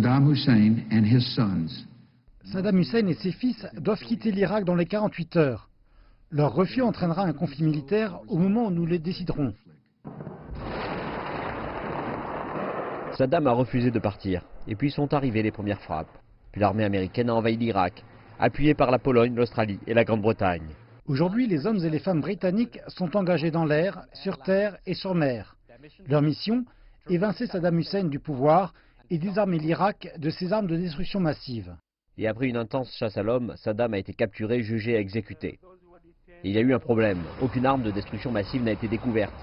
Saddam Hussein and his sons. Saddam Hussein et ses fils doivent quitter l'Irak dans les 48 heures. Leur refus entraînera un conflit militaire au moment où nous le déciderons. Saddam a refusé de partir, et puis sont arrivées les premières frappes. Puis l'armée américaine a envahi l'Irak, appuyée par la Pologne, l'Australie et la Grande-Bretagne. Aujourd'hui, les hommes et les femmes britanniques sont engagés dans l'air, sur terre et sur mer. Leur mission, évincer Saddam Hussein du pouvoir et désarmer l'Irak de ses armes de destruction massive. Et après une intense chasse à l'homme, Saddam a été capturé, jugé et exécuté. Et il y a eu un problème, aucune arme de destruction massive n'a été découverte.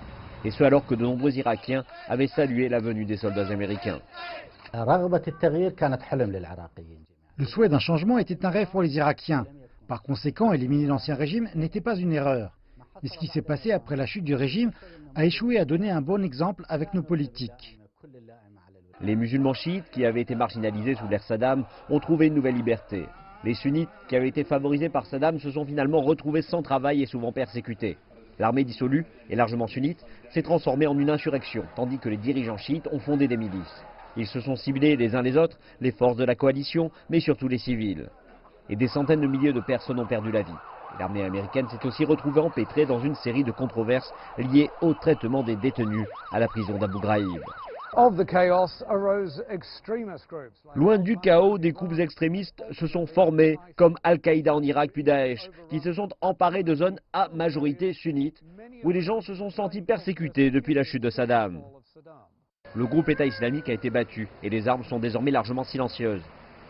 Et ce alors que de nombreux Irakiens avaient salué la venue des soldats américains. Le souhait d'un changement était un rêve pour les Irakiens. Par conséquent, éliminer l'ancien régime n'était pas une erreur. Mais ce qui s'est passé après la chute du régime a échoué à donner un bon exemple avec nos politiques. Les musulmans chiites, qui avaient été marginalisés sous l'ère Saddam, ont trouvé une nouvelle liberté. Les sunnites, qui avaient été favorisés par Saddam, se sont finalement retrouvés sans travail et souvent persécutés. L'armée dissolue, et largement sunnite, s'est transformée en une insurrection, tandis que les dirigeants chiites ont fondé des milices. Ils se sont ciblés les uns les autres, les forces de la coalition, mais surtout les civils. Et des centaines de milliers de personnes ont perdu la vie. L'armée américaine s'est aussi retrouvée empêtrée dans une série de controverses liées au traitement des détenus à la prison d'Abu Ghraib. Loin du chaos, des groupes extrémistes se sont formés, comme Al-Qaïda en Irak puis Daesh, qui se sont emparés de zones à majorité sunnite, où les gens se sont sentis persécutés depuis la chute de Saddam. Le groupe État islamique a été battu et les armes sont désormais largement silencieuses.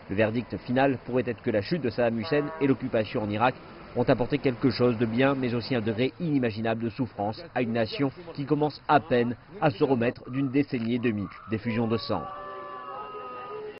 Le verdict final pourrait être que la chute de Saddam Hussein et l'occupation en Irak ont apporté quelque chose de bien, mais aussi un degré inimaginable de souffrance à une nation qui commence à peine à se remettre d'une décennie et demie d'effusion de sang.